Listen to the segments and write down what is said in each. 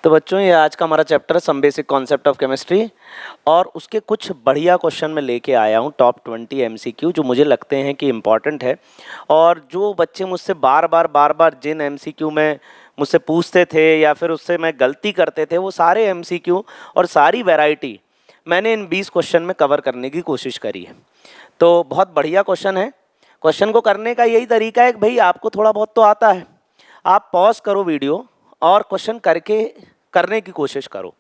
तो बच्चों ये आज का हमारा चैप्टर है some basic concept of chemistry और उसके कुछ बढ़िया क्वेश्चन मैं लेके आया हूँ टॉप 20 एमसीक्यू जो मुझे लगते हैं कि इम्पॉर्टेंट है। और जो बच्चे मुझसे बार बार जिन एमसीक्यू में मुझसे पूछते थे या फिर उससे मैं गलती करते थे वो सारे एमसीक्यू और सारी वैरायटी मैंने इन 20 क्वेश्चन में कवर करने की कोशिश करी है। तो बहुत बढ़िया क्वेश्चन है। क्वेश्चन को करने का यही तरीका है कि भाई आपको थोड़ा बहुत तो आता है, आप पॉज करो वीडियो और क्वेश्चन करके करने की कोशिश करो,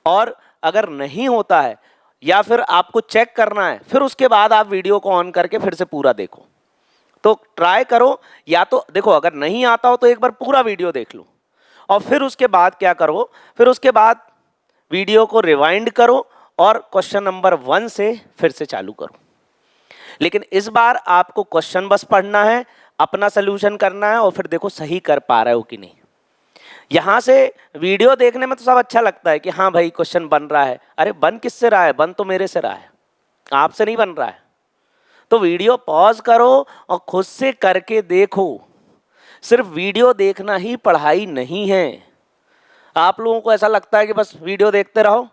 और अगर नहीं होता है या फिर आपको चेक करना है फिर उसके बाद आप वीडियो को ऑन करके फिर से पूरा देखो। तो ट्राई करो, या तो देखो अगर नहीं आता हो तो एक बार पूरा वीडियो देख लो और फिर उसके बाद क्या करो, फिर उसके बाद वीडियो को रिवाइंड करो और क्वेश्चन नंबर 1 से फिर से चालू करो। लेकिन इस बार आपको क्वेश्चन बस पढ़ना है, अपना सोल्यूशन करना है और फिर देखो सही कर पा रहे हो कि नहीं। यहाँ से वीडियो देखने में तो सब अच्छा लगता है कि हाँ भाई क्वेश्चन बन रहा है, अरे बन किससे रहा है, बन तो मेरे से रहा है, आपसे नहीं बन रहा है। तो वीडियो पॉज करो और खुद से करके देखो। सिर्फ वीडियो देखना ही पढ़ाई नहीं है। आप लोगों को ऐसा लगता है कि बस वीडियो देखते रहो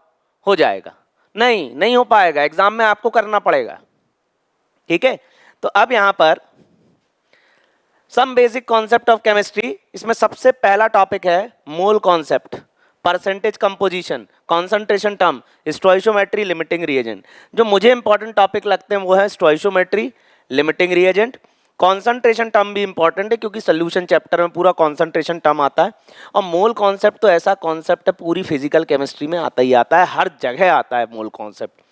हो जाएगा, नहीं हो पाएगा, एग्जाम में आपको करना पड़ेगा। ठीक है, तो अब यहाँ पर some basic concept of chemistry, इसमें सबसे पहला टॉपिक है mole concept, percentage composition, concentration term, stoichiometry, limiting reagent. जो मुझे इंपॉर्टेंट टॉपिक लगते हैं वो है stoichiometry, limiting reagent. Concentration term भी इंपॉर्टेंट है क्योंकि सोल्यूशन चैप्टर में पूरा कॉन्सेंट्रेशन टर्म आता है। और मोल कॉन्सेप्ट तो ऐसा कॉन्सेप्ट है पूरी फिजिकल केमिस्ट्री में आता ही आता है, हर जगह आता है मोल कॉन्सेप्ट।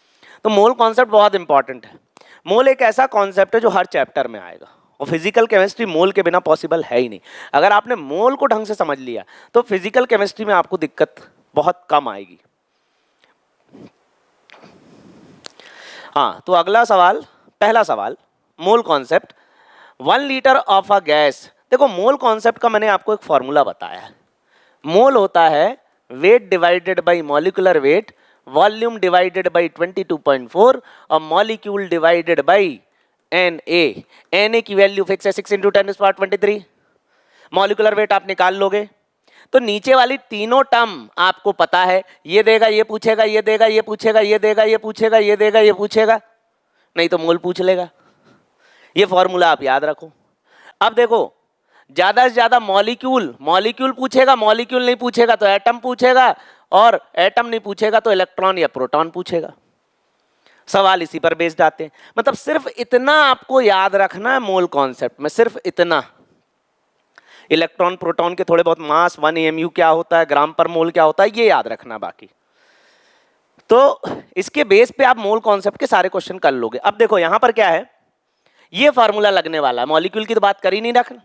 तो मोल कॉन्सेप्ट बहुत इंपॉर्टेंट है। मोल एक ऐसा कॉन्सेप्ट है जो हर चैप्टर में आएगा और फिजिकल केमिस्ट्री मोल के बिना पॉसिबल है ही नहीं। अगर आपने मोल को ढंग से समझ लिया तो फिजिकल केमिस्ट्री में आपको दिक्कत बहुत कम आएगी। हाँ, तो अगला सवाल, पहला सवाल, mole concept, 1 litre of a gas. देखो मोल कॉन्सेप्ट का मैंने आपको एक फॉर्मूला बताया है। मोल होता है wait divided by molecular wait, volume divided by 22.4 और मॉलिक्यूल डिवाइडेड बाई Na की वैल्यू फिक्स है 6 × 10⁻23। मॉलिक्यूलर वेट आप निकाल लोगे तो नीचे वाली तीनों टर्म आपको पता है, ये देगा ये पूछेगा, ये देगा ये पूछेगा, ये देगा ये पूछेगा, ये देगा ये पूछेगा, नहीं तो मोल पूछ लेगा। ये फॉर्मूला आप याद रखो। अब देखो ज्यादा से ज्यादा मॉलिक्यूल पूछेगा, मॉलिक्यूल नहीं पूछेगा तो एटम पूछेगा, और एटम नहीं पूछेगा तो इलेक्ट्रॉन या प्रोटॉन पूछेगा। सवाल इसी पर बेस्ड आते हैं। मतलब सिर्फ इतना आपको याद रखना है मोल कॉन्सेप्ट में, सिर्फ इतना। इलेक्ट्रॉन प्रोटॉन के थोड़े बहुत मास, 1 AMU क्या होता है, ग्राम पर मोल क्या होता है, ये याद रखना बाकी। तो इसके बेस पे आप मोल कॉन्सेप्ट के सारे क्वेश्चन कर लोगे। अब देखो यहां पर क्या है, ये फार्मूला लगने वाला है। मॉलिक्यूल की तो बात कर ही नहीं रखना।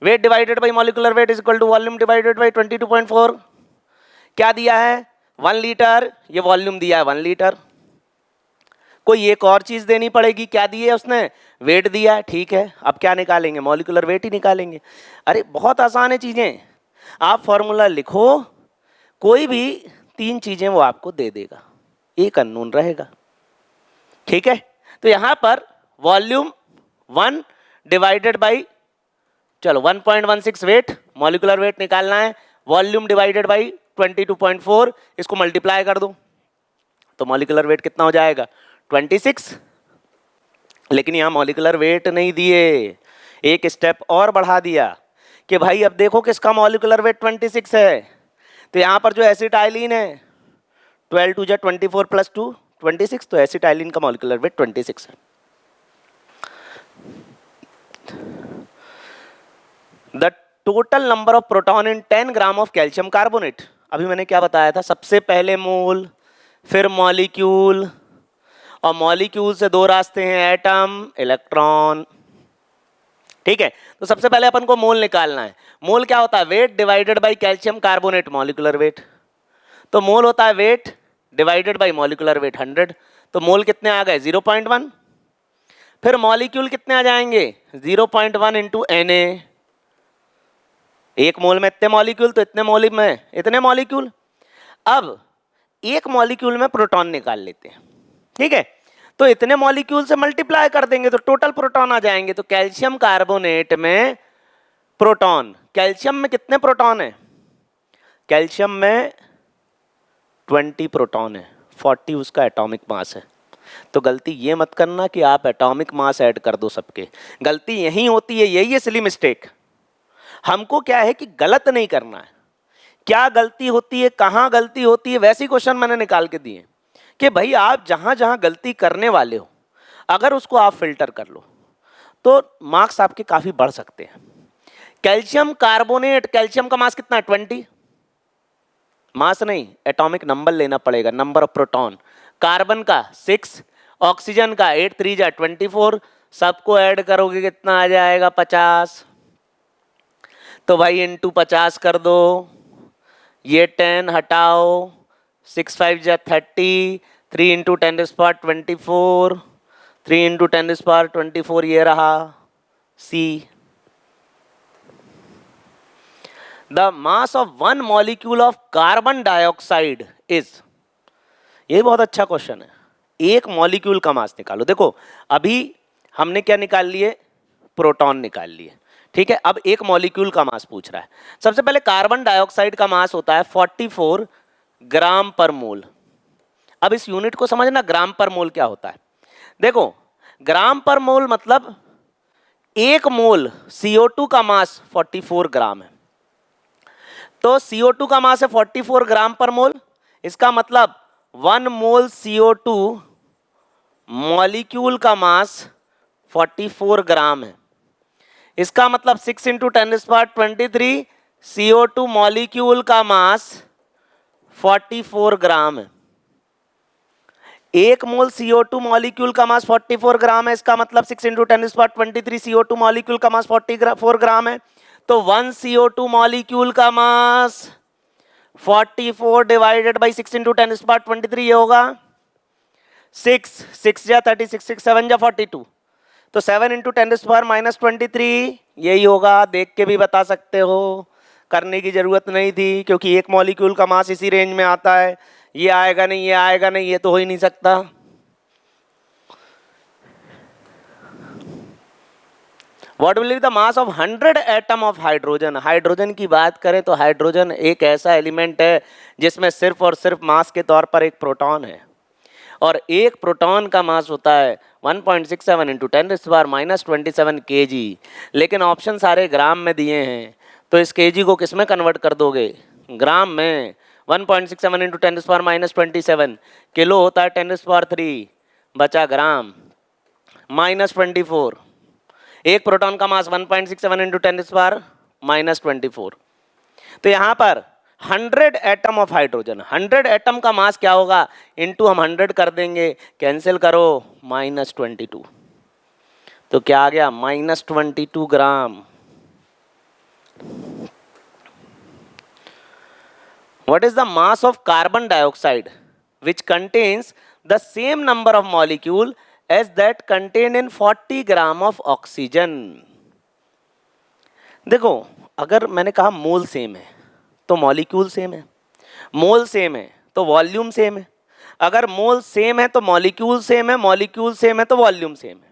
Weight divided by molecular weight is equal to volume divided by 22.4। क्या दिया है 1 लीटर, ये वॉल्यूम दिया है 1 लीटर। कोई एक और चीज देनी पड़ेगी, क्या दी है उसने, वेट दिया है, ठीक है। अब क्या निकालेंगे, मॉलिक्यूलर वेट ही निकालेंगे। अरे बहुत आसान है चीजें, आप फॉर्मूला लिखो, कोई भी 3 चीजें वो आपको दे देगा, एक अननोन रहेगा। ठीक है, तो यहां पर वॉल्यूम 1 डिवाइडेड बाई, चलो 1.16 वेट, मॉलिक्यूलर वेट निकालना है, वॉल्यूम डिवाइडेड बाई 22.4, इसको मल्टीप्लाई कर दो तो मॉलिक्यूलर वेट कितना हो जाएगा 26। लेकिन यहां मॉलिक्यूलर वेट नहीं दिए, एक स्टेप और बढ़ा दिया कि भाई अब देखो किसका मॉलिक्यूलर वेट 26 है। तो यहां पर जो एसिटाइलिन है 12 2 24 + 2 26, तो एसिटाइलिन का मॉलिक्यूलर वेट 26 है। The total number of proton in 10 gram of calcium carbonate. अभी मैंने क्या बताया था, सबसे पहले मोल, फिर मॉलिक्यूल, और मॉलिक्यूल से 2 रास्ते हैं, एटम, इलेक्ट्रॉन। ठीक है, तो सबसे पहले अपन को मोल निकालना है। मोल क्या होता है, wait divided by calcium carbonate molecular weight. तो मोल होता है wait divided by molecular weight 100, तो मोल कितने आ गए 0.1। फिर मॉलिक्यूल कितने आ जाएंगे 0.1 इंटू Na। एक मोल में इतने मॉलिक्यूल, तो इतने मोल में इतने मॉलिक्यूल। अब एक मॉलिक्यूल में प्रोटॉन निकाल लेते हैं, ठीक है, तो इतने मॉलिक्यूल से मल्टीप्लाई कर देंगे तो टोटल प्रोटॉन आ जाएंगे। तो कैल्शियम कार्बोनेट में प्रोटॉन कैल्शियम में कितने प्रोटॉन है? कैल्शियम में 20 प्रोटॉन है, 40 उसका एटॉमिक मास है। तो गलती ये मत करना कि आप एटॉमिक मास ऐड कर दो सबके, गलती यही होती है, यही है सिली मिस्टेक। हमको क्या है कि गलत नहीं करना है, क्या गलती होती है, कहाँ गलती होती है, वैसे क्वेश्चन मैंने निकाल के दिए कि भाई आप जहाँ जहाँ गलती करने वाले हो अगर उसको आप फिल्टर कर लो तो मार्क्स आपके काफ़ी बढ़ सकते हैं। कैल्शियम कार्बोनेट, कैल्शियम का मास कितना है? 20। मास नहीं, एटॉमिक नंबर लेना पड़ेगा, नंबर ऑफ प्रोटॉन। कार्बन का 6, ऑक्सीजन का 8 3 जा 24, सबको ऐड करोगे कितना आ जाएगा? 50। तो भाई इंटू 50 कर दो, ये 10 हटाओ, 6 5 जा 30, 3 इंटू 10⁻²4, 3 इंटू 10⁻²4 ये रहा सी। The mass of one molecule of carbon dioxide is, ये बहुत अच्छा क्वेश्चन है। एक मॉलिक्यूल का मास निकालो। देखो अभी हमने क्या निकाल लिए? प्रोटॉन निकाल लिए, ठीक है। अब एक मॉलिक्यूल का मास पूछ रहा है। सबसे पहले कार्बन डाइऑक्साइड का मास होता है 44 ग्राम पर मोल। अब इस यूनिट को समझना, ग्राम पर मोल क्या होता है। देखो ग्राम पर मोल मतलब एक मोल CO2 का मास 44 ग्राम है, तो CO2 का मास है 44 ग्राम पर मोल। इसका मतलब 1 मोल CO2 मॉलिक्यूल का मास 44 ग्राम है। इसका मतलब 6 इंटू 10⁻23 CO2 मॉलिक्यूल का मास 44 ग्राम है। एक मोल CO2 मॉलिक्यूल का मास 44 ग्राम है, इसका मतलब 6 इंटू 10⁻23 CO2 मॉलिक्यूल का मास 44 ग्राम है। तो 1 CO2 मॉलिक्यूल का मास 44 डिवाइडेड बाई 6 इंटू 10⁻23 ये होगा 6 6 जा 36, 6 7 जा 42, तो 7 इंटू 10⁻⁻23 यही होगा। देख के भी बता सकते हो, करने की जरूरत नहीं थी, क्योंकि एक मॉलिक्यूल का मास इसी रेंज में आता है। ये आएगा नहीं, ये आएगा नहीं, ये तो हो ही नहीं सकता। What will be the mass of 100 atom of hydrogen? Hydrogen की बात करें तो हाइड्रोजन एक ऐसा एलिमेंट है जिसमें सिर्फ और सिर्फ मास के तौर पर एक प्रोटॉन है, और एक प्रोटॉन का मास होता है 1.67 इंटू 10⁻⁻27 kg। लेकिन ऑप्शन सारे ग्राम में दिए हैं, तो इस kg को किस में कन्वर्ट कर दोगे? ग्राम में। 1.67 इंटू 10⁻⁻27 किलो होता है 10⁻3, बचा ग्राम, -24। एक प्रोटॉन का मास 1.67 इंटू 10⁻⁻24। तो यहाँ पर 100 एटम ऑफ हाइड्रोजन, 100 एटम का मास क्या होगा? इंटू हम 100 कर देंगे, कैंसिल करो, -22। तो क्या आ गया? -22 ग्राम। What is the mass of carbon dioxide which contains the same number of molecule as that contained in 40 gram of oxygen? देखो अगर मैंने कहा मोल सेम है तो मॉलिक्यूल सेम है, मोल सेम है तो वॉल्यूम सेम है। अगर मोल सेम है तो मॉलिक्यूल सेम है, मॉलिक्यूल सेम है तो वॉल्यूम सेम है।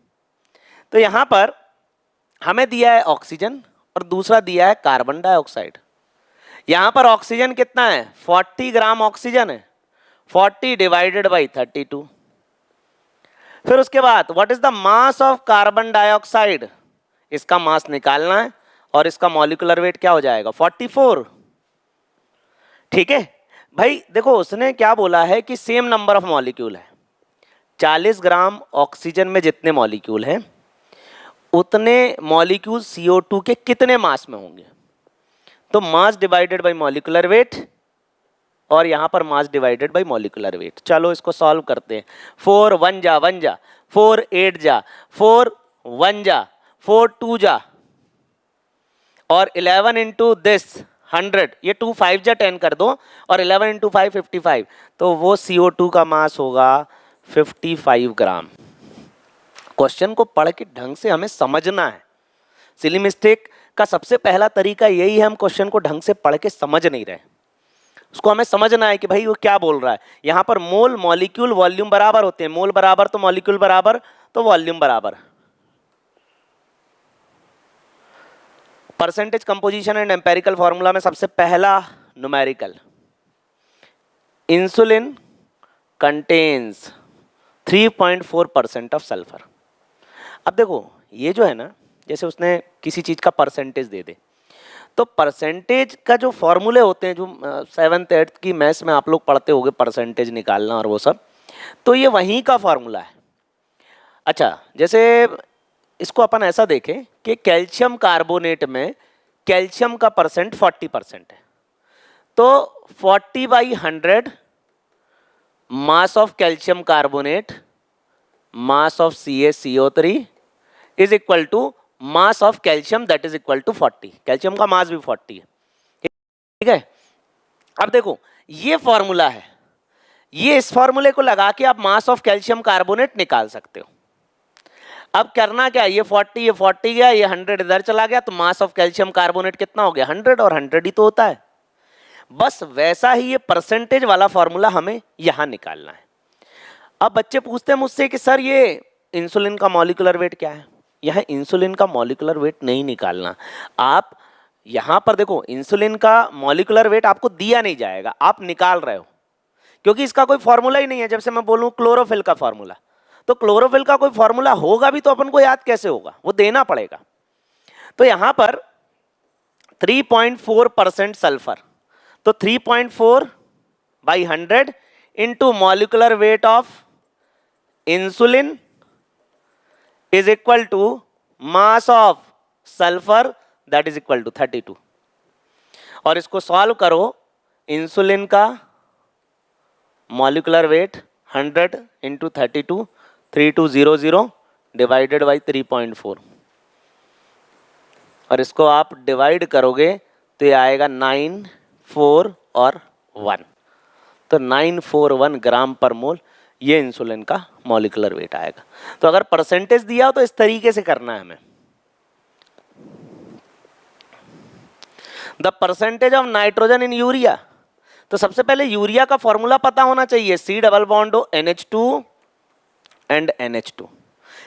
तो यहाँ पर हमें दिया है ऑक्सीजन और दूसरा दिया है कार्बन डाइऑक्साइड। यहाँ पर ऑक्सीजन कितना है? 40 ग्राम ऑक्सीजन है, 40 डिवाइडेड बाई 32। फिर उसके बाद what is the mass of carbon dioxide? इसका मास निकालना है और इसका मॉलिक्यूलर वेट क्या हो जाएगा? 44। ठीक है भाई, देखो उसने क्या बोला है कि सेम नंबर ऑफ मॉलिक्यूल है। 40 ग्राम ऑक्सीजन में जितने मॉलिक्यूल हैं उतने मॉलिक्यूल CO2 के कितने मास में होंगे? तो mass divided by molecular weight, और यहाँ पर mass divided by molecular weight. चलो इसको सॉल्व करते हैं। 4 1 जा 1 जा, 4 8 जा, 4 1 जा, 4 2 जा, और 11 इंटू दिस 100, ये 2 5 जा 10 कर दो, और 11 इंटू 5 55, तो वो CO2 का मास होगा 55 ग्राम। क्वेश्चन को पढ़ के ढंग से हमें समझना है। सिली मिस्टेक का सबसे पहला तरीका यही है, हम क्वेश्चन को ढंग से पढ़ के समझ नहीं रहे। उसको हमें समझना है कि भाई वो क्या बोल रहा है। यहाँ पर मोल, मॉलिक्यूल, वॉल्यूम बराबर होते हैं। मोल बराबर तो मॉलिक्यूल बराबर तो वॉल्यूम बराबर। Percentage composition and empirical formula में सबसे पहला numerical, insulin contains 3.4% of sulphur. अब देखो ये जो है ना, जैसे उसने किसी चीज़ का परसेंटेज दे दे, तो परसेंटेज का जो फॉर्मूले होते हैं, जो 7th 8th की मैथ्स में आप लोग पढ़ते होंगे, परसेंटेज निकालना और वो सब, तो ये वहीं का फॉर्मूला है। अच्छा, जैसे इसको अपन ऐसा देखें कि कैल्शियम कार्बोनेट में कैल्शियम का परसेंट 40% है, तो 40/100 mass of calcium carbonate mass of CaCO3 is equal to mass of calcium that is equal to 40। Calcium का मास भी 40 है, ठीक है। अब देखो ये फॉर्मूला है, ये इस फॉर्मूले को लगा के आप मास ऑफ कैल्शियम कार्बोनेट निकाल सकते हो। अब करना क्या, ये 40 गया, ये 100 इधर चला गया, तो मास ऑफ कैल्शियम कार्बोनेट कितना हो गया, 100, और 100 ही तो होता है। बस वैसा ही ये परसेंटेज वाला फॉर्मूला हमें यहां निकालना है। अब बच्चे पूछते हैं मुझसे कि सर ये इंसुलिन का मॉलिक्यूलर वेट क्या है। यह इंसुलिन का मॉलिक्यूलर वेट नहीं निकालना, आप यहां पर देखो इंसुलिन का मॉलिक्यूलर वेट आपको दिया नहीं जाएगा, आप निकाल रहे हो, क्योंकि इसका कोई फॉर्मूला ही नहीं है। जब से मैं बोलूं क्लोरोफिल का फॉर्मूला, तो क्लोरोफिल का कोई फॉर्मूला होगा भी तो अपन को याद कैसे होगा, वो देना पड़ेगा। तो यहां पर 3.4% सल्फर, तो 3.4/100 into molecular weight of insulin is equal to mass of sulphur that is equal to 32। और इसको सॉल्व करो, इंसुलिन का molecular weight 100 into 32, 3200 divided by 3.4, और इसको आप डिवाइड करोगे तो ये आएगा 9, 4 और 1, तो 941 ग्राम पर मोल ये इंसुलिन का मॉलिक्यूलर वेट आएगा। तो अगर परसेंटेज दिया हो तो इस तरीके से करना है हमें। The percentage of nitrogen in urea, तो सबसे पहले यूरिया का फॉर्मूला पता होना चाहिए, C डबल बॉन्ड हो NH2 एंड NH2,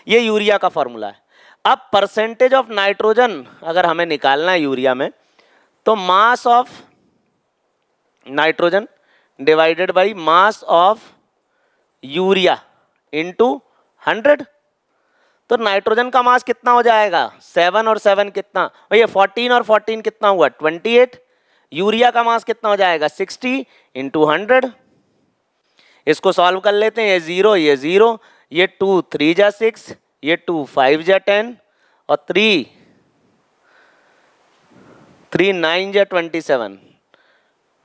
ये यूरिया का फॉर्मूला है। अब परसेंटेज ऑफ नाइट्रोजन अगर हमें निकालना है यूरिया में, तो mass of nitrogen divided by mass of urea into 100, तो नाइट्रोजन का मास कितना हो जाएगा, 7 और 7 कितना, भैया 14 और 14 कितना हुआ, 28। यूरिया का मास कितना हो जाएगा, 60 इंटू 100। इसको सॉल्व कर लेते हैं, ये 0 ये 0, ये 2 3 जा 6, ये 2 5 जा 10, और 3 9 जा 27,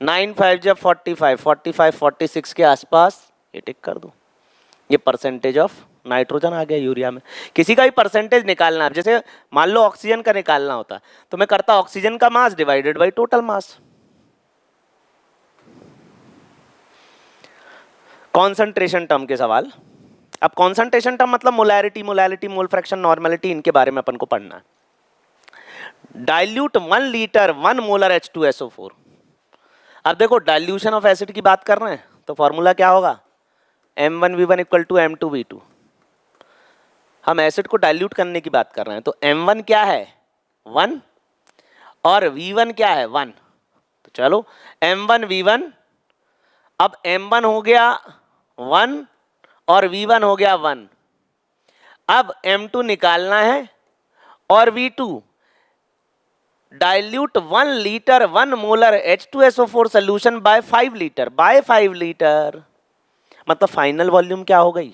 9 5 जा 45, 45 46 के आसपास, ये टिक कर दो। ये परसेंटेज ऑफ नाइट्रोजन आ गया यूरिया में। किसी का भी परसेंटेज निकालना है, जैसे मान लो ऑक्सीजन का निकालना होता तो मैं करता ऑक्सीजन का mass divided by total mass. Concentration term के सवाल। अब कॉन्सेंट्रेशन टर्म मतलब molarity, molality, mole fraction, normality, इनके बारे में अपन को पढ़ना है। Dilute 1 litre 1 molar H2SO4। अब देखो डाइल्यूशन ऑफ एसिड की बात कर रहे हैं तो फॉर्मूला क्या होगा, M1V1 इक्वल टू M2V2। हम एसिड को डाइल्यूट करने की बात कर रहे हैं, तो M1 क्या है 1 और V1 क्या है 1, तो चलो M1V1, अब M1 हो गया 1 और V1 हो गया 1। अब M2 निकालना है और V2, dilute 1 litre 1 molar H2SO4 solution by 5 litre, by 5 litre मतलब फाइनल वॉल्यूम क्या हो गई,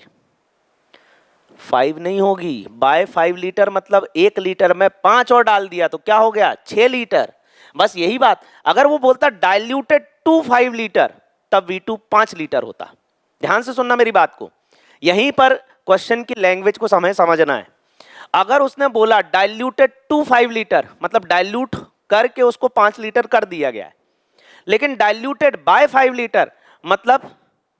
5 नहीं होगी, बाय 5 लीटर मतलब 1 लीटर में 5 और डाल दिया तो क्या हो गया 6 लीटर। बस यही बात, अगर वो बोलता डाइल्यूटेड टू 5 लीटर तब V2 5 लीटर होता। ध्यान से सुनना मेरी बात को, यहीं पर क्वेश्चन की लैंग्वेज को समझना है। अगर उसने बोला डाइल्यूटेड टू 5 लीटर मतलब डाइल्यूट करके उसको 5 लीटर कर दिया गया है, लेकिन डाइल्यूटेड बाय 5 लीटर मतलब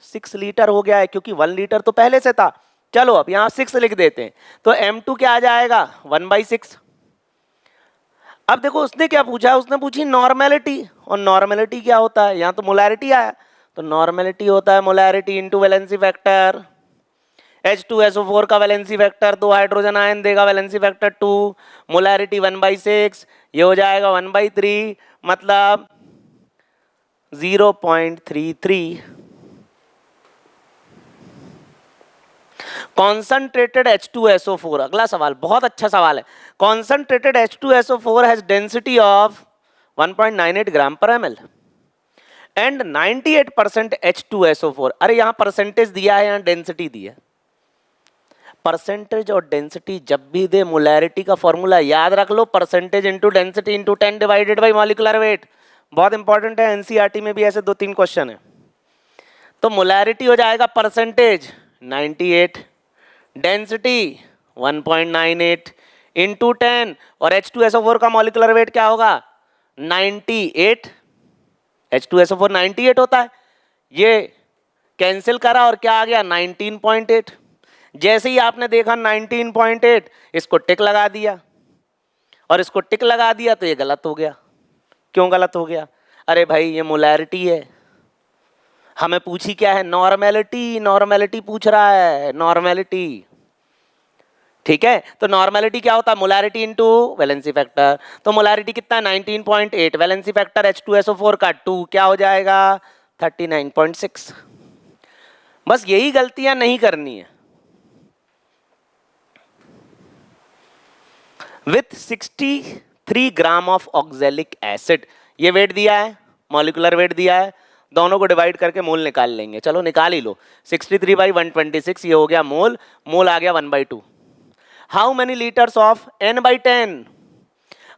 6 लीटर हो गया है, क्योंकि 1 लीटर तो पहले से था। चलो अब यहां 6 लिख देते हैं, तो M2 क्या आ जाएगा 1/6। अब देखो उसने क्या पूछा, उसने पूछी नॉर्मेलिटी, और नॉर्मेलिटी क्या होता है, यहां तो मोलैरिटी आया, तो नॉर्मेलिटी होता है molarity into valency factor. H2SO4 का वैलेंसी फैक्टर 2 हाइड्रोजन आयन देगा, वैलेंसी फैक्टर 2, मोलैरिटी 1/6, ये हो जाएगा 1/3, मतलब 0.33। कॉन्सनट्रेटेड H2SO4, अगला सवाल बहुत अच्छा सवाल है। Concentrated H2SO4 has density of 1.98 ग्राम पर ml एंड 98% H2SO4। अरे यहाँ परसेंटेज दिया है, यहाँ डेंसिटी दी है। परसेंटेज और डेंसिटी जब भी दे, मोलैरिटी का फॉर्मूला याद रख लो, percentage into density into 10 divided by molecular weight. बहुत इंपॉर्टेंट है, एनसीईआरटी में भी ऐसे 2-3 क्वेश्चन है। तो मोलैरिटी हो जाएगा परसेंटेज 98, डेंसिटी 1.98 इंटू 10, और H2SO4 का मॉलिक्यूलर वेट क्या होगा 98। H2SO4 98 होता है, ये कैंसिल करा और क्या आ गया 19.8। जैसे ही आपने देखा 19.8, इसको टिक लगा दिया, और इसको टिक लगा दिया तो ये गलत हो गया। क्यों गलत हो गया? अरे भाई ये मोलैरिटी है, हमें पूछी क्या है नॉर्मेलिटी, नॉर्मेलिटी पूछ रहा है, नॉर्मेलिटी। ठीक है, तो नॉर्मेलिटी क्या होता है मोलैरिटी इंटू वैलेंसी फैक्टर। तो मोलैरिटी कितना है 19.8, वैलेंसी फैक्टर H2SO4 का 2, क्या हो जाएगा 39.6। बस यही गलतियां नहीं करनी है। With 63 gram of oxalic acid, ये वेट दिया है, मॉलिक्यूलर वेट दिया है, दोनों को डिवाइड करके मोल निकाल लेंगे। चलो निकाल ही लो, 63/126 ये हो गया मोल, मोल आ गया 1/2। How many litres of N/10?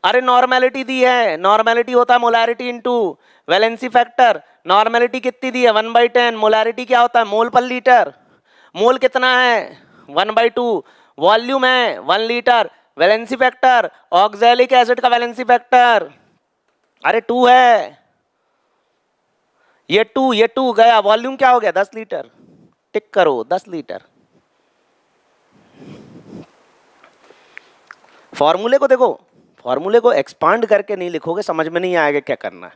अरे नॉर्मेलिटी दी है, नॉर्मेलिटी होता है molarity into valency factor. Normality कितनी दी है 1/10, मोलैरिटी क्या होता है मोल पर लीटर। मोल कितना है 1/2, वॉल्यूम है 1 litre, valency factor oxalic acid का वैलेंसी फैक्टर अरे 2 है, ये 2 गया, वॉल्यूम क्या हो गया 10 लीटर। टिक करो 10 लीटर। फॉर्मूले को देखो, फॉर्मूले को एक्सपांड करके नहीं लिखोगे समझ में नहीं आएगा क्या करना है।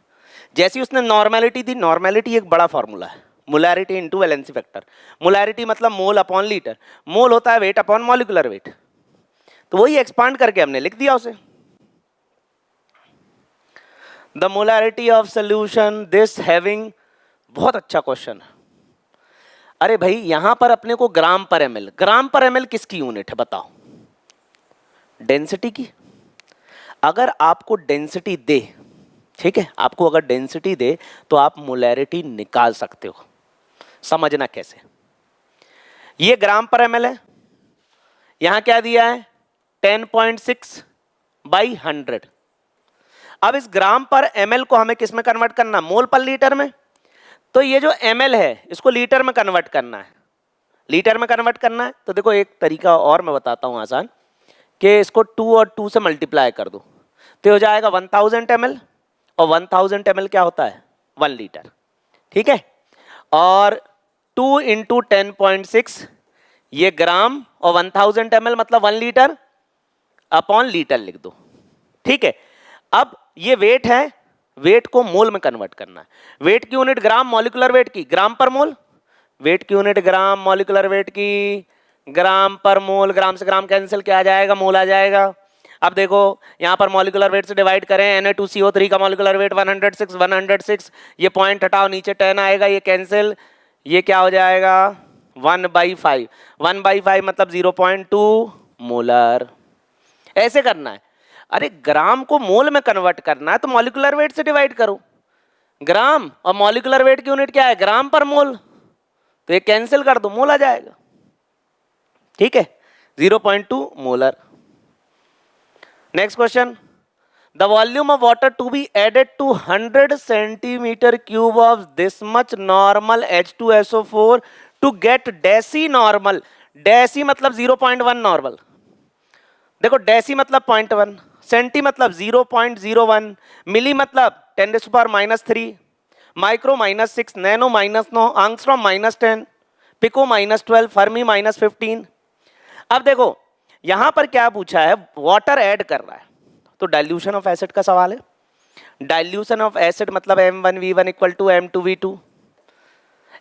जैसी उसने नॉर्मेलिटी दी, नॉर्मेलिटी एक बड़ा फॉर्मूला है, molarity into valency factor. Molarity मतलब मोल अपॉन लीटर, मोल होता है वेट अपॉन मॉलिक्यूलर वेट, तो वही एक्सपांड करके हमने लिख दिया उसे। The molarity of solution this having, बहुत अच्छा क्वेश्चन है। अरे भाई यहां पर अपने को ग्राम पर एमएल, ग्राम पर एमएल किसकी यूनिट है बताओ? डेंसिटी की। अगर आपको डेंसिटी दे, ठीक है, आपको अगर डेंसिटी दे तो आप मोलैरिटी निकाल सकते हो। समझना कैसे, ये ग्राम पर एमएल है, यहां क्या दिया है 10.6/100। अब इस ग्राम पर एमएल को हमें किस में कन्वर्ट करना, मोल पर लीटर में। तो ये जो एमएल है इसको लीटर में कन्वर्ट करना है, लीटर में कन्वर्ट करना है। तो देखो एक तरीका और मैं बताता हूं आसान, कि इसको 2 और 2 से मल्टीप्लाई कर दो तो हो जाएगा 1000 ml, और 1000 ml क्या होता है 1 लीटर, ठीक है। और 2 इंटू 10.6 ये ग्राम, और 1000 ml मतलब 1 लीटर अपॉन लीटर लिख दो, ठीक है। अब ये वेट है, वेट को मोल में कन्वर्ट करना है। वेट की यूनिट ग्राम, मॉलिक्यूलर वेट की ग्राम पर मोल, वेट की यूनिट ग्राम, मॉलिक्यूलर वेट की ग्राम पर मोल, ग्राम से ग्राम कैंसिल, क्या आ जाएगा मोल आ जाएगा। अब देखो यहाँ पर मॉलिक्यूलर वेट से डिवाइड करें, Na2CO3 का मॉलिक्यूलर वेट 106, ये पॉइंट हटाओ नीचे 10 आएगा, ये कैंसिल, ये क्या हो जाएगा 1/5, 1/5 मतलब 0.2 मोलर। ऐसे करना है। अरे ग्राम को मोल में कन्वर्ट करना है तो मॉलिक्यूलर वेट से डिवाइड करो, ग्राम और मॉलिक्यूलर वेट की यूनिट क्या है ग्राम पर मोल, तो ये कैंसिल कर दो मोल आ जाएगा, ठीक है 0.2 molar. Next question, the volume of water to be added to 100 centimetre cube of this much normal H2SO4 to get deci normal. Deci मतलब 0.1 नॉर्मल, देखो डेसी मतलब 0.1, सेंटी मतलब 0.01, मिली मतलब 10⁻³ micro -6, nano -9, angstrom -10, pico -12, fermi -15। अब देखो यहां पर क्या पूछा है, वाटर ऐड कर रहा है, तो डाइल्यूशन ऑफ एसिड का सवाल है। डाइल्यूशन ऑफ एसिड मतलब M1V1 = M2V2।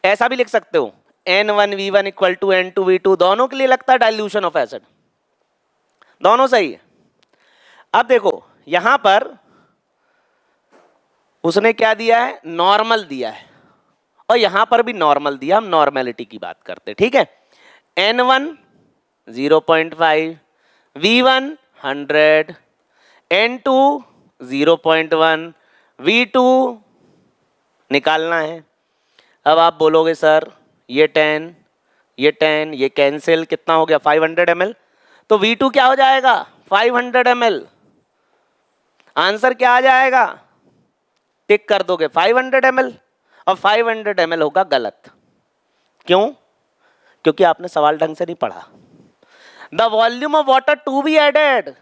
ऐसा भी लिख सकते हो N1V1 इक्वल टू N2V2, दोनों के लिए लगता है डाइल्यूशन ऑफ एसिड, दोनों सही है। अब देखो यहां पर उसने क्या दिया है, नॉर्मल दिया है, और यहां पर भी नॉर्मल दिया, हम नॉर्मेलिटी की बात करते हैं, ठीक है। N1 0.5, V1 100, N2 0.1, V2 निकालना है। अब आप बोलोगे सर ये 10 ये 10 ये कैंसिल, कितना हो गया 500 ml, तो V2 क्या हो जाएगा 500 ml। आंसर क्या आ जाएगा, टिक कर दोगे 500 ml, और 500 ml होगा गलत। क्यों? क्योंकि आपने सवाल ढंग से नहीं पढ़ा। The volume of water to be added,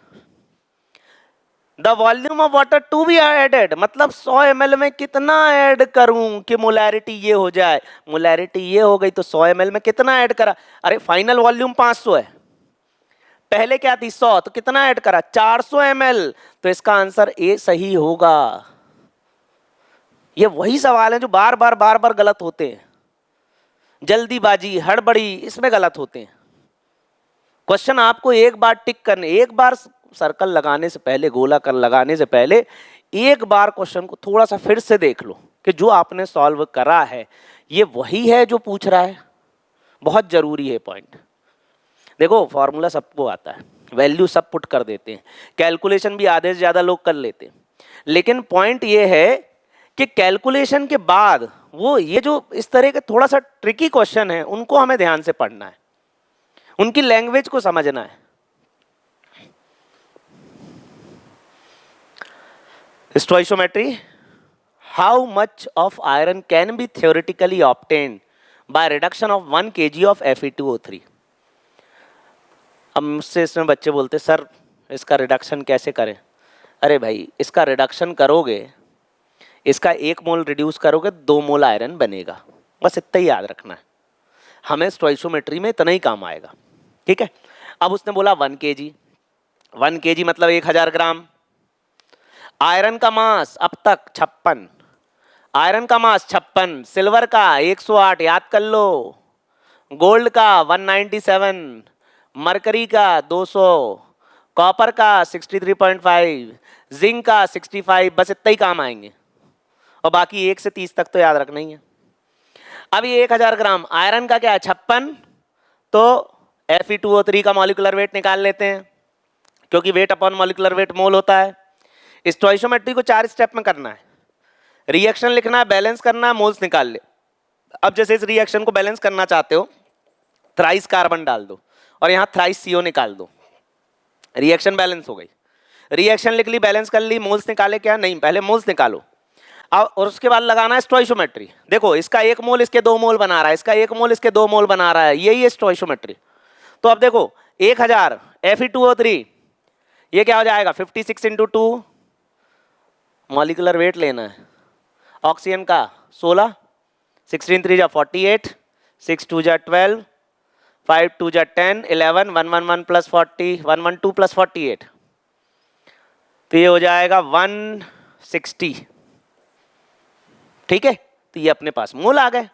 the volume of water to be added मतलब 100 ml में कितना ऐड करूं कि मोलैरिटी ये हो जाए, मोलैरिटी ये हो गई तो 100 ml में कितना ऐड करा, अरे फाइनल वॉल्यूम 500 है, पहले क्या थी 100, तो कितना ऐड करा 400 ml, तो इसका आंसर ए सही होगा। ये वही सवाल है जो बार बार गलत होते हैं, जल्दीबाजी हड़बड़ी इसमें गलत होते हैं। क्वेश्चन आपको एक बार टिक करने, एक बार सर्कल लगाने से पहले, गोला कर लगाने से पहले एक बार क्वेश्चन को थोड़ा सा फिर से देख लो कि जो आपने सॉल्व करा है ये वही है जो पूछ रहा है। बहुत जरूरी है पॉइंट। देखो फॉर्मूला सबको आता है, वैल्यू सब पुट कर देते हैं, कैलकुलेशन भी आधे से ज़्यादा लोग कर लेते हैं, लेकिन पॉइंट ये है कि कैलकुलेशन के बाद वो ये जो इस तरह के थोड़ा सा ट्रिकी क्वेश्चन है उनको हमें ध्यान से पढ़ना है, उनकी लैंग्वेज को समझना है। Stoichiometry, how much of iron can be theoretically obtained by reduction of 1 kg of Fe2O3। अब मुझसे इसमें बच्चे बोलते सर इसका रिडक्शन कैसे करें, अरे भाई इसका रिडक्शन करोगे, इसका 1 मोल रिड्यूस करोगे 2 मोल आयरन बनेगा, बस इतना ही याद रखना है, हमें स्टोइशियोमेट्री में इतना ही काम आएगा, ठीक है। अब उसने बोला 1 kg, 1 kg मतलब 1000 ग्राम। आयरन का मास अब तक 56, आयरन का मास 56, सिल्वर का 108 याद कर लो, गोल्ड का 197, मरकरी का 200, कॉपर का 63.5, जिंक का 65, बस इतना ही काम आएंगे, और बाकी 1 से 30 तक तो याद रखना ही है। अब ये 1000 ग्राम आयरन का क्या है 56, तो Fe2O3 का मॉलिक्यूलर वेट निकाल लेते हैं, क्योंकि वेट अपॉन मॉलिक्यूलर वेट मोल होता है। स्टोइशियोमेट्री को 4 स्टेप में करना है, रिएक्शन लिखना है, बैलेंस करना है, मोल्स निकाल ले। अब जैसे इस रिएक्शन को बैलेंस करना चाहते हो, थ्राइस कार्बन डाल दो और यहाँ थ्राइस CO निकाल दो, रिएक्शन बैलेंस हो गई। रिएक्शन लिख ली, बैलेंस कर ली, मोल्स निकाले क्या, नहीं पहले मोल्स निकालो, अब और उसके बाद लगाना है स्टोइशियोमेट्री। देखो इसका 1 मोल इसके 2 मोल बना रहा है, इसका 1 मोल इसके 2 मोल बना रहा है, यही है स्टोइशियोमेट्री। तो अब देखो 1000 Fe2O3 ये क्या हो जाएगा 56 × 2, मॉलिक्यूलर वेट लेना है, ऑक्सीजन का 16, 16 3 जा 48, 6 2 जा 12, 5 2 जा 10, 11, 111 प्लस 40, 112 प्लस 48, तो ये हो जाएगा 160, ठीक है। तो ये अपने पास मोल आ गए।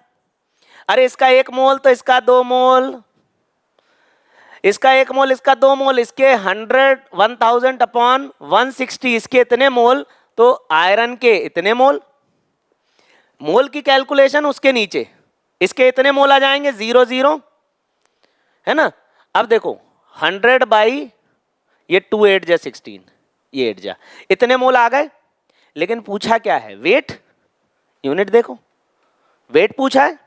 अरे इसका 1 मोल तो इसका 2 मोल, इसका 1 मोल इसका 2 मोल, इसके 1000 अपॉन 160 इसके इतने मोल, तो आयरन के इतने मोल, मोल की कैलकुलेशन उसके नीचे, इसके इतने मोल आ जाएंगे 0 0, है ना। अब देखो 100 बाई ये 2 8 जा 16, ये 8 जा, इतने मोल आ गए। लेकिन पूछा क्या है, वेट, यूनिट देखो वेट पूछा है।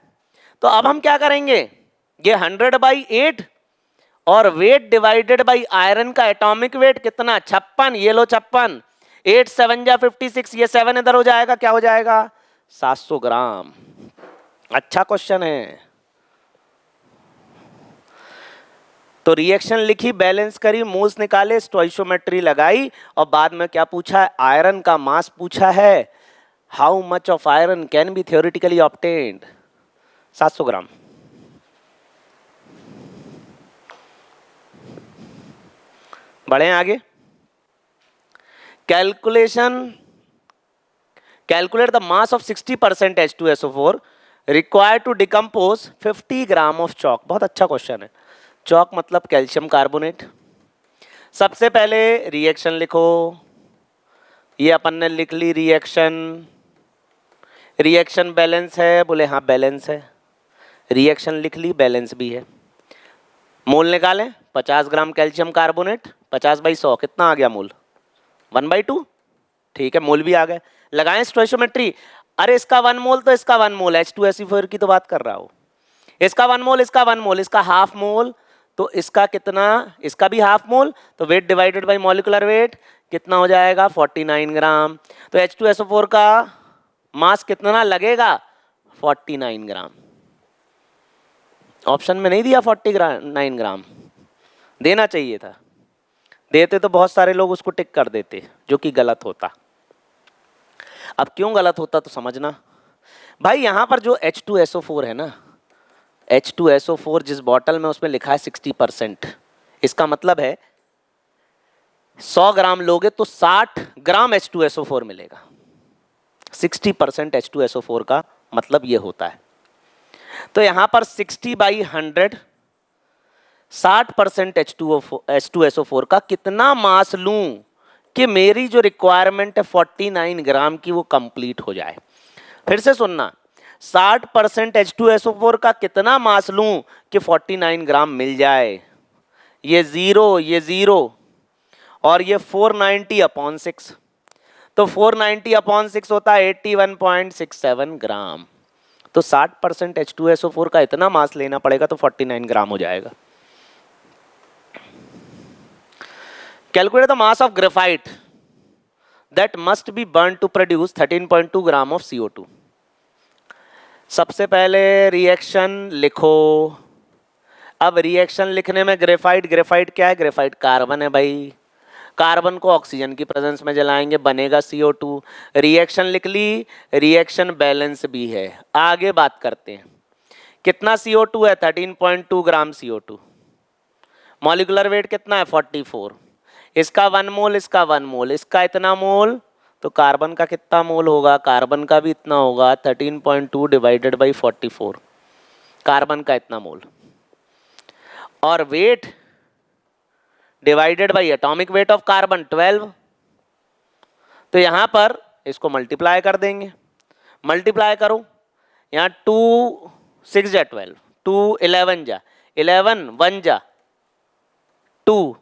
तो अब हम क्या करेंगे, ये 100 बाई 8 और वेट डिवाइडेड बाई आयरन का एटॉमिक वेट कितना 56, ये लो 56, 8 7 जा 56, ये 7 इधर हो जाएगा, क्या हो जाएगा 700 ग्राम। अच्छा क्वेश्चन है। तो रिएक्शन लिखी, बैलेंस करी, मोल्स निकाले, स्टोइशियोमेट्री लगाई, और बाद में क्या पूछा है, आयरन का मास पूछा है, how much of iron can be theoretically obtained, 700 gram. बढ़े आगे, calculation, calculate the mass of 60% H2SO4 require to decompose 50 gram of chalk. बहुत अच्छा क्वेश्चन है। चॉक मतलब कैल्शियम कार्बोनेट। सबसे पहले रिएक्शन लिखो, ये अपन ने लिख ली रिएक्शन। रिएक्शन बैलेंस है, बोले हाँ बैलेंस है। रिएक्शन लिख ली, बैलेंस भी है। मोल निकालें, 50 ग्राम कैल्शियम कार्बोनेट, 50/100 कितना आ गया मोल? 1/2। ठीक है, मोल भी आ गए। लगाएं स्टोइशियोमेट्री। अरे इसका 1 मोल तो इसका 1 मोल, H2SO4 की तो बात कर रहा हूं। इसका 1 मोल, इसका 1 मोल, इसका हाफ मोल, तो इसका कितना? इसका भी हाफ मोल, तो weight divided by molecular weight कितना हो जाएगा? 49 ग्राम। तो H2SO4 का मास कितना लगेगा? 49 ग्राम। ऑप्शन में नहीं दिया 49 ग्राम, देना चाहिए था। देते तो बहुत सारे लोग उसको टिक कर देते, जो कि गलत होता। अब क्यों गलत होता तो समझना भाई। यहां पर जो H2SO4 है ना, H2SO4 जिस बॉटल में उसमें लिखा है 60%, इसका मतलब है 100 ग्राम लोगे तो 60 ग्राम H2SO4 मिलेगा। 60% H2SO4 का मतलब ये होता है। तो यहां पर 60/100 60% H2SO4 का कितना मास लूं कि मेरी जो रिक्वायरमेंट है 49 ग्राम की वो कंप्लीट हो जाए। फिर से सुनना, 60% H2SO4 का कितना मास लूं कि 49 ग्राम मिल जाए। ये जीरो और ये 490/6, तो 490/6 होता है 81.67 ग्राम। तो 60% H2SO4 का इतना मास लेना पड़ेगा तो 49 ग्राम हो जाएगा। Calculate the mass of graphite that must be burn to produce 13.2 gram of CO2। सबसे पहले रिएक्शन लिखो। अब रिएक्शन लिखने में ग्रेफाइट क्या है? ग्रेफाइट कार्बन है भाई। कार्बन को ऑक्सीजन की प्रेजेंस में जलाएंगे, बनेगा CO2। रिएक्शन लिख ली, रिएक्शन बैलेंस भी है। आगे बात करते हैं। कितना CO2 है? 13.2 ग्राम CO2। मॉलिक्यूलर वेट कितना है? 44। इसका 1 मोल, इसका 1 मोल, इसका इतना मोल, तो कार्बन का कितना मोल होगा? कार्बन का भी इतना होगा, 13.2 डिवाइडेड बाई 44, कार्बन का इतना मोल। और wait divided by atomic weight of carbon 12। तो यहां पर इसको मल्टीप्लाई कर देंगे। मल्टीप्लाई करो, यहाँ 2 6 जा 12, 2 11 जा 11, 1 जा 2,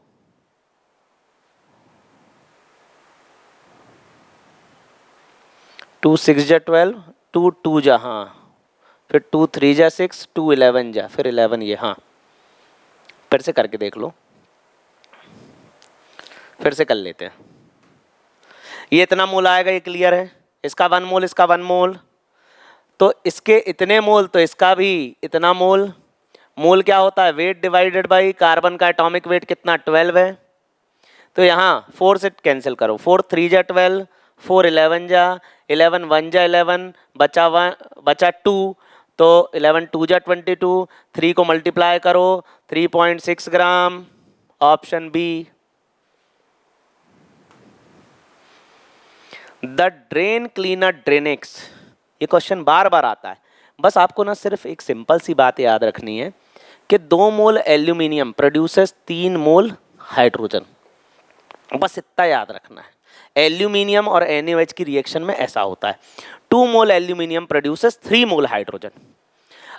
2 6 जा 12, 2 2 जा, हाँ, फिर 2 3 जा 6, 2 11 जा, फिर 11 ये, हाँ। फिर से करके देख लो, फिर से कर लेते हैं। ये इतना मोल आएगा, ये क्लियर है। इसका 1 मोल, इसका 1 मोल, तो इसके इतने मोल, तो इसका भी इतना मोल। मोल क्या होता है? वेट डिवाइडेड बाई कार्बन का एटॉमिक वेट कितना? 12 है। तो यहाँ 4 से कैंसिल करो, 4 3 जा 12, 4 11 जा 11, 1 जा 11, बचा 2, तो 11 2 जा 22, 3 को मल्टीप्लाई करो, 3.6 gram, option B. The drain cleaner Drainex, ये क्वेश्चन बार बार आता है। बस आपको ना सिर्फ एक सिंपल सी बात याद रखनी है कि 2 मोल एल्यूमिनियम प्रोड्यूसेस 3 मोल हाइड्रोजन। बस इतना याद रखना है। एल्यूमिनियम और NaOH की रिएक्शन में ऐसा होता है, 2 मोल एल्यूमिनियम प्रोड्यूसेस 3 मोल हाइड्रोजन।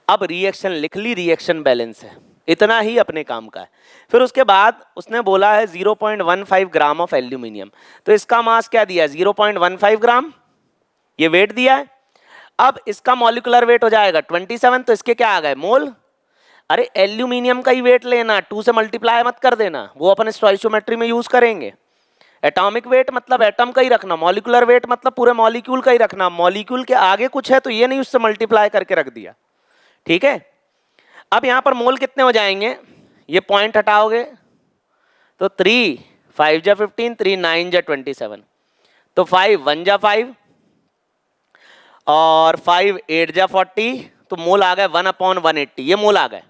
अब रिएक्शन लिख ली, रिएक्शन बैलेंस है, इतना ही अपने काम का है। फिर उसके बाद उसने बोला है 0.15 ग्राम ऑफ एल्यूमिनियम, तो इसका मास क्या दिया? 0.15 ग्राम, ये वेट दिया है। अब इसका मॉलिक्यूलर वेट हो जाएगा 27, तो इसके क्या आ गए? मोल। अरे एल्यूमिनियम का ही वेट लेना, 2 से मल्टीप्लाई मत कर देना, वो अपन स्टोइशियोमेट्री में यूज करेंगे। एटॉमिक वेट मतलब एटम का ही रखना, मॉलिक्यूलर वेट मतलब पूरे मॉलिक्यूल का ही रखना। मॉलिक्यूल के आगे कुछ है तो ये नहीं उससे मल्टीप्लाई करके रख दिया, ठीक है। अब यहां पर मोल कितने हो जाएंगे? ये पॉइंट हटाओगे तो 3 5 जा 15, 3 9 जा 27, तो 5 1 जा 5 और 5 8 जा 40, तो मोल आ गए 1/180, ये मोल आ गए।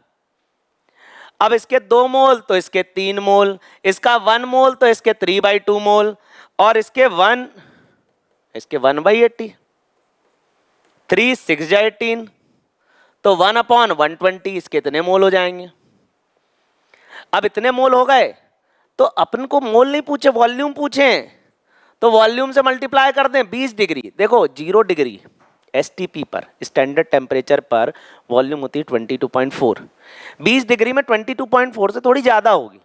अब इसके 2 मोल तो इसके 3 मोल, इसका 1 मोल तो इसके 3/2 मोल, और इसके 1/80, 3 6 जा 18, तो 1/120 इसके इतने मोल हो जाएंगे। अब इतने मोल हो गए तो अपन को मोल नहीं पूछे, वॉल्यूम पूछे, तो वॉल्यूम से मल्टीप्लाई कर दें 20 डिग्री। देखो 0 डिग्री एसटीपी पर, स्टैंडर्ड टेम्परेचर पर, वॉल्यूम होती है 22.4। 20 डिग्री में 22.4 से थोड़ी ज़्यादा होगी,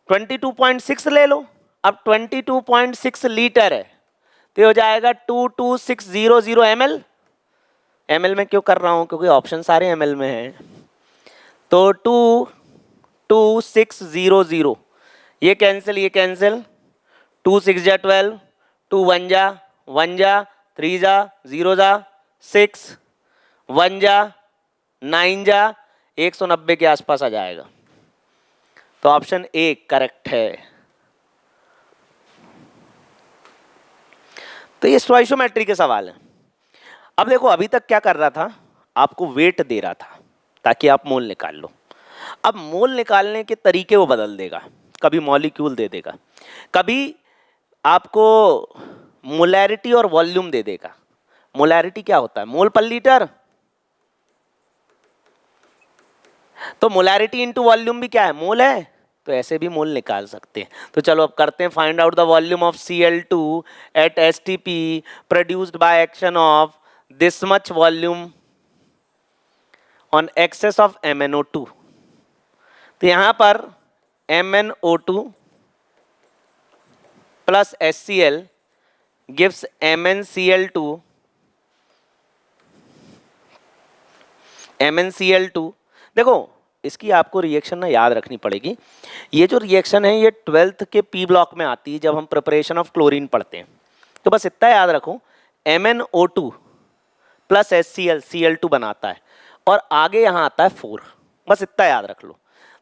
22.6 ले लो। अब 22.6 लीटर है तो हो जाएगा 22600 ml। ml में क्यों कर रहा हूँ, क्योंकि ऑप्शन सारे ml में हैं। तो 22600, ये कैंसिल, ये कैंसिल, 2 6 जा 12, 2 1 जा 1 जा, 3 जा 0 जा 6, 1 जा 9 जा 190 के आसपास आ जाएगा। तो ऑप्शन ए करेक्ट है। तो ये स्टोइशियोमेट्री के सवाल हैं। अब देखो अभी तक क्या कर रहा था, आपको वेट दे रहा था ताकि आप मोल निकाल लो। अब मोल निकालने के तरीके वो बदल देगा, कभी मॉलिक्यूल दे देगा, कभी आपको मोलैरिटी और वॉल्यूम दे देगा। मोलैरिटी क्या होता है, मोल पर लीटर, तो मोलैरिटी इंटू वॉल्यूम भी क्या है, मोल है, तो ऐसे भी मोल निकाल सकते हैं। तो चलो अब करते हैं, find out the volume of Cl2 at STP produced by action of this much volume on excess of MnO2। तो यहां पर MnO2 plus HCl gives MnCl2। MnCl2 देखो इसकी आपको रिएक्शन ना याद रखनी पड़ेगी। ये जो रिएक्शन है ये 12th के पी ब्लॉक में आती है जब हम प्रिपरेशन ऑफ क्लोरीन पढ़ते हैं। तो बस इतना याद रखो, MnO2 प्लस HCl Cl2 बनाता है और आगे यहाँ आता है 4, बस इतना याद रख लो।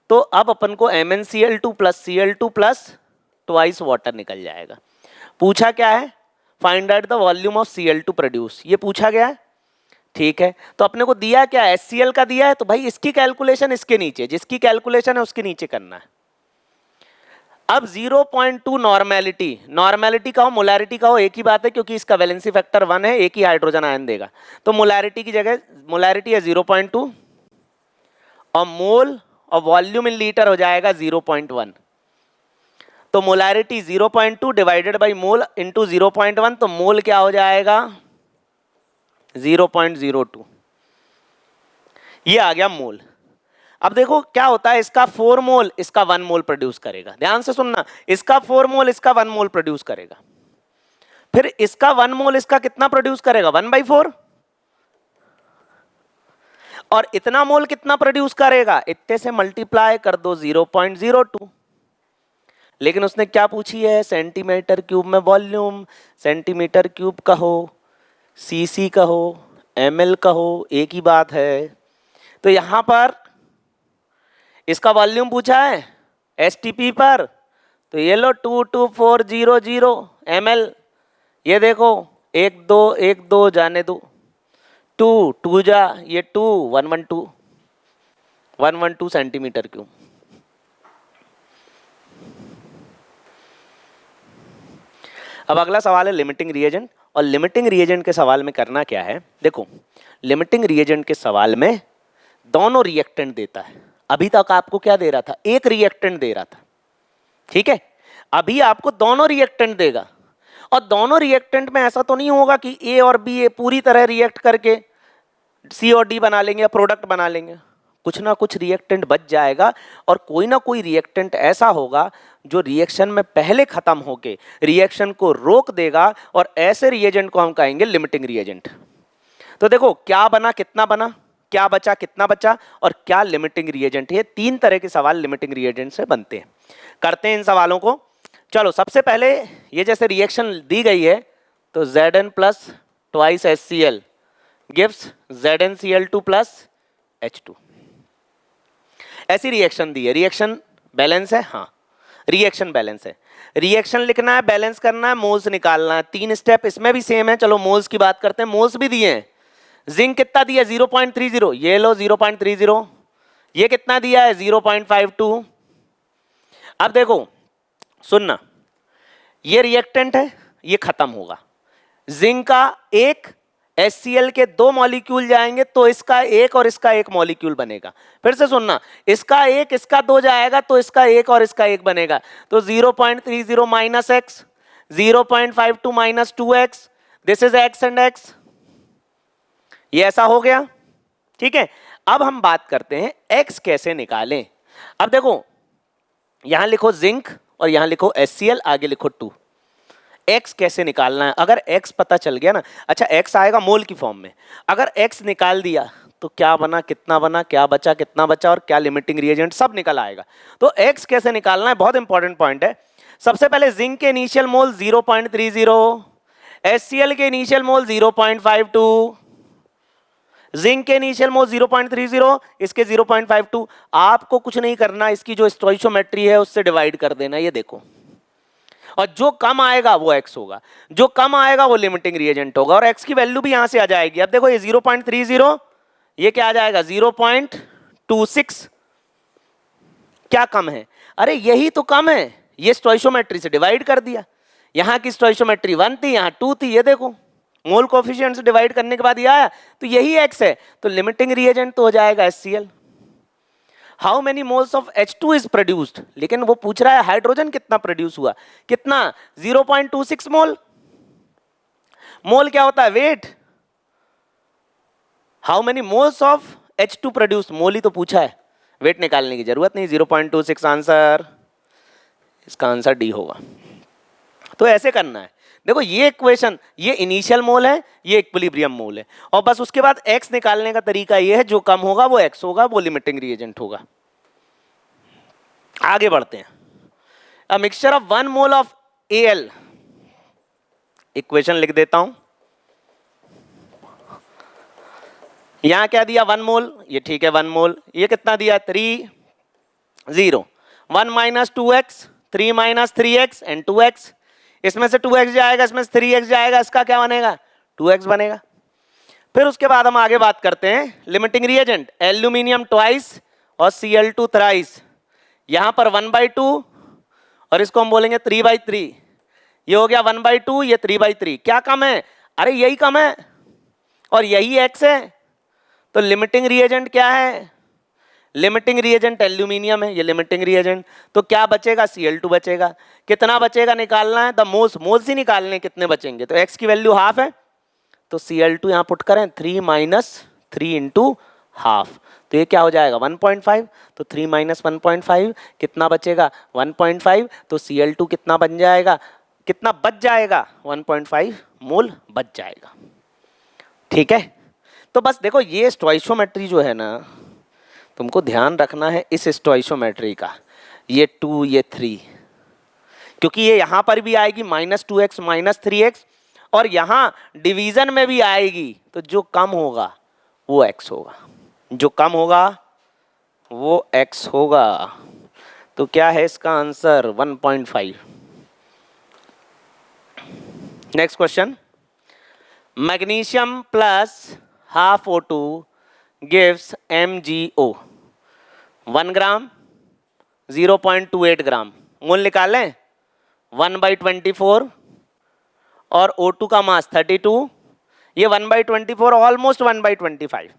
तो अब अपन को MnCl2 plus Cl2 plus twice water निकल जाएगा। पूछा क्या है, find out the volume of Cl2 produce, ये पूछा गया है, ठीक है। तो अपने को दिया क्या, HCl का दिया है, तो भाई इसकी कैलकुलेशन इसके नीचे, जिसकी कैलकुलेशन है उसके नीचे करना है। अब 0.2 नॉर्मेलिटी, नॉर्मेलिटी का हो मोलैरिटी का हो एक ही बात है, क्योंकि इसका वैलेंसी फैक्टर 1 है, एक ही हाइड्रोजन आयन देगा। तो मोलैरिटी की जगह मोलैरिटी है 0.2 और मोल और वॉल्यूम इन लीटर हो जाएगा 0.1। तो molarity 0.2 divided by mole into 0.1, तो मोल क्या हो जाएगा 0.02। ये आ गया मोल। अब देखो क्या होता है, इसका 4 मोल इसका 1 मोल प्रोड्यूस करेगा, ध्यान से सुनना, इसका 4 मोल इसका 1 मोल प्रोड्यूस करेगा, फिर इसका 1 मोल इसका कितना प्रोड्यूस करेगा 1/4, और इतना मोल कितना प्रोड्यूस करेगा, इतने से मल्टीप्लाई कर दो 0.02। लेकिन उसने क्या पूछी है, सेंटीमीटर क्यूब में वॉल्यूम, सेंटीमीटर क्यूब का हो, सीसी का हो, ml का हो, एक ही बात है। तो यहां पर इसका वॉल्यूम पूछा है STP पर, तो ये लो 22400 ml, ये देखो 1 2 1 2 जाने दो, 2 2 जा ये 2 112 सेंटीमीटर क्यूब। अब अगला सवाल है लिमिटिंग रिएजेंट, और लिमिटिंग रिएजेंट के सवाल में करना क्या है, देखो लिमिटिंग रिएजेंट के सवाल में दोनों रिएक्टेंट देता है। अभी तक आपको क्या दे रहा था, एक रिएक्टेंट दे रहा था, ठीक है। अभी आपको दोनों रिएक्टेंट देगा, और दोनों रिएक्टेंट में ऐसा तो नहीं होगा कि ए और बी ए पूरी तरह रिएक्ट करके सी और डी बना लेंगे या प्रोडक्ट बना लेंगे, कुछ ना कुछ रिएक्टेंट बच जाएगा, और कोई ना कोई रिएक्टेंट ऐसा होगा जो रिएक्शन में पहले खत्म होके रिएक्शन को रोक देगा, और ऐसे रिएजेंट को हम कहेंगे लिमिटिंग रिएजेंट। तो देखो क्या बना कितना बना, क्या बचा कितना बचा, और क्या लिमिटिंग रिएजेंट है। 3 तरह के सवाल लिमिटिंग रिएजेंट से बनते हैं। करते हैं इन सवालों को। चलो सबसे पहले ये जैसे रिएक्शन दी गई है, तो Zn plus twice HCl gives ZnCl2 plus H2, ऐसी रिएक्शन दी है। रिएक्शन बैलेंस है, हाँ रिएक्शन बैलेंस है। रिएक्शन लिखना है, बैलेंस करना है, मोल्स निकालना है, 3 स्टेप इसमें भी सेम है। चलो मोल्स की बात करते हैं, मोल्स भी दिए हैं। जिंक कितना दिया 0.30, ये लो 0.30, ये कितना दिया है 0.52। अब देखो सुनना, ये रिएक्टेंट है, ये खत्म होगा, जिंक का 1 HCl के 2 मॉलिक्यूल जाएंगे तो इसका एक और इसका एक मॉलिक्यूल बनेगा। फिर से सुनना, इसका एक इसका 2 जाएगा तो इसका एक और इसका एक बनेगा। तो 0.30 minus x, 0.52 minus 2x, this is x and x। ये ऐसा हो गया, ठीक है। अब हम बात करते हैं x कैसे निकालें। अब देखो, यहां लिखो जिंक और यहां लिखो HCl, आगे लिखो 2। x कैसे निकालना है? अगर x पता चल गया ना, अच्छा x आएगा मोल की फॉर्म में, अगर x निकाल दिया तो क्या बना, कितना बना, क्या बचा, कितना बचा और क्या लिमिटिंग रिएजेंट, सब निकल आएगा। तो x कैसे निकालना है, बहुत इंपॉर्टेंट पॉइंट है। सबसे पहले जिंक के इनिशियल मोल 0.30, HCl के इनिशियल मोल 0.52, जिंक के इनिशियल मोल 0.30, इसके 0.52। आपको कुछ नहीं करना, इसकी जो स्टोइचोमेट्री है उससे डिवाइड कर देना, ये देखो, और जो कम आएगा वो x होगा, जो कम आएगा वो लिमिटिंग रिएजेंट होगा, और x की वैल्यू भी यहां से आ जाएगी। अब देखो ये 0.30, ये क्या आ जाएगा 0.26, क्या कम है? अरे यही तो कम है, ये स्टोइचोमेट्री से डिवाइड कर दिया। यहां की स्टोइचोमेट्री 1 थी, यहां 2 थी, ये देखो मोल कोफिशिएंट से डिवाइड करने के बाद ये आया, तो यही x है, तो लिमिटिंग रिएजेंट तो हो जाएगा HCl। How many moles of H2 is produced, लेकिन वो पूछ रहा है हाइड्रोजन कितना प्रोड्यूस हुआ, कितना 0.26 मोल। मोल क्या होता है? Weight. How many moles of H2 produced, mole ही तो पूछा है, वेट निकालने की जरूरत नहीं। 0.26 आंसर, इसका आंसर डी होगा। तो ऐसे करना है, देखो ये इक्वेशन, ये इनिशियल मोल है, ये इक्विलिब्रियम मोल है, और बस उसके बाद x निकालने का तरीका ये है, जो कम होगा वो x होगा, वो लिमिटिंग रिएजेंट होगा। आगे बढ़ते हैं। A mixture of 1 mole of Al, equation लिख देता हूं। यहां क्या दिया 1 मोल, ये ठीक है 1 मोल, ये कितना दिया 3 0, 1 minus 2x, 3 minus 3x and 2x, इसमें से 2x जाएगा, इसमें से 3x जाएगा, इसका क्या बनेगा 2x बनेगा। फिर उसके बाद हम आगे बात करते हैं लिमिटिंग रिएजेंट, एल्यूमिनियम ट्वाइस और Cl2 थ्राइस, यहां पर 1/2 और इसको हम बोलेंगे 3/3, ये हो गया 1/2, ये 3/3, क्या कम है? अरे यही कम है और यही x है, तो लिमिटिंग रिएजेंट क्या है? लिमिटिंग रिएजेंट एल्यूमिनियम है, ये लिमिटिंग रिएजेंट, तो क्या बचेगा Cl2 बचेगा। कितना बचेगा निकालना है, द मोल्स, मोल्स ही निकालने, कितने बचेंगे, तो x की वैल्यू हाफ है, तो Cl2 यहां पुट करें 3 माइनस 3 इंटू हाफ, तो ये क्या हो जाएगा 1.5, तो 3 माइनस 1.5 कितना बचेगा 1.5, तो Cl2 कितना बन जाएगा, कितना बच जाएगा 1.5 मोल बच जाएगा। ठीक है, तो बस देखो ये स्टोइचोमेट्री जो है ना, तुमको ध्यान रखना है इस स्टोइचोमेट्री का, ये 2 ये 3, क्योंकि ये यहां पर भी आएगी -2x -3x, और यहां डिवीजन में भी आएगी, तो जो कम होगा वो x होगा, जो कम होगा वो x होगा। तो क्या है इसका answer 1.5। Next question, magnesium plus half O2 gives MgO 1 ग्राम 0.28 ग्राम, मोल निकालें 1/24 और O2 का मास 32, ये 1/24 ऑलमोस्ट 1/25,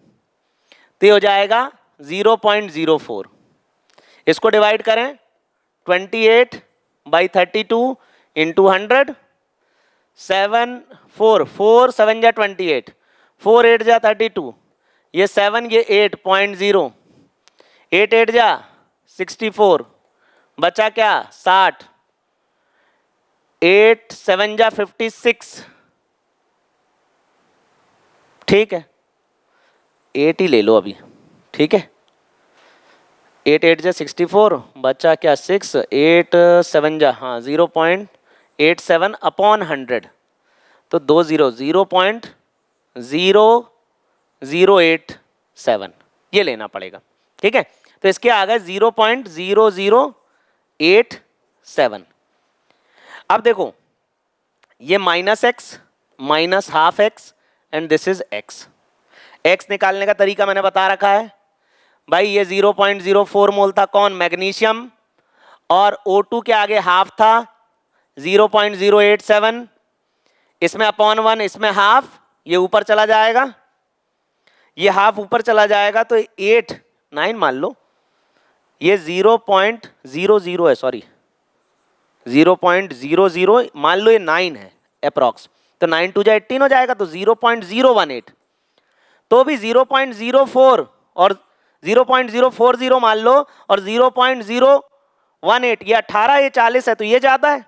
तो ये हो जाएगा 0.04। इसको डिवाइड करें 28/32 इंटू 100, 7 4 4 7 जा 28, 4 8 जा 32, ये 7 ये 8.0, 8 8 जा 64, बचा क्या 60, 8 7 जा 56, ठीक है 8 ही ले लो अभी, ठीक है 8 8 जा 64, बचा क्या 6, 8 7 जा हाँ 0.87 अपॉन 100, तो 2 0 0.0087 ये लेना पड़ेगा। ठीक है, तो इसके आ गए 0.0087। अब देखो ये -x minus half x and this is x, x निकालने का तरीका मैंने बता रखा है भाई, ये 0.04 मोल था कौन, मैग्नीशियम, और O2 के आगे हाफ था 0.087, इसमें अपॉन 1, इसमें हाफ ये ऊपर चला जाएगा, ये हाफ ऊपर चला जाएगा, तो 8 9 मान लो, ये 0.00 है, सॉरी 0.00 मान लो, ये 9 है अप्रॉक्स, तो 9 2 जा 18 हो जाएगा, तो 0.018, तो भी 0.04 और 0.040 मान लो, और 0.018, ये 18, ये 40 है, तो ये ज्यादा है,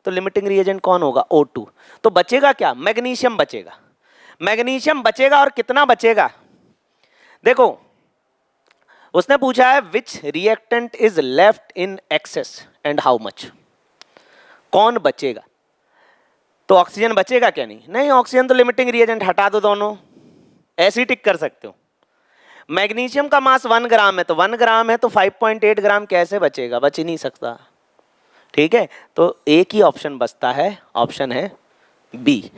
तो लिमिटिंग रिएजेंट कौन होगा? O2। तो बचेगा क्या? मैग्नीशियम बचेगा। मैग्नीशियम बचेगा, और कितना बचेगा? देखो उसने पूछा है which reactant is left in excess and how much, कौन बचेगा? तो ऑक्सीजन बचेगा क्या? नहीं, नहीं ऑक्सीजन तो लिमिटिंग रिएजेंट, हटा दो दोनों, ऐसे ही टिक कर सकते हो। मैग्नीशियम का मास 1 ग्राम है, तो 1 ग्राम है, तो 5.8 ग्राम कैसे बचेगा? बच ही नहीं सकता। ठीक है, तो एक ही ऑप्शन बचता है, ऑप्शन है बी।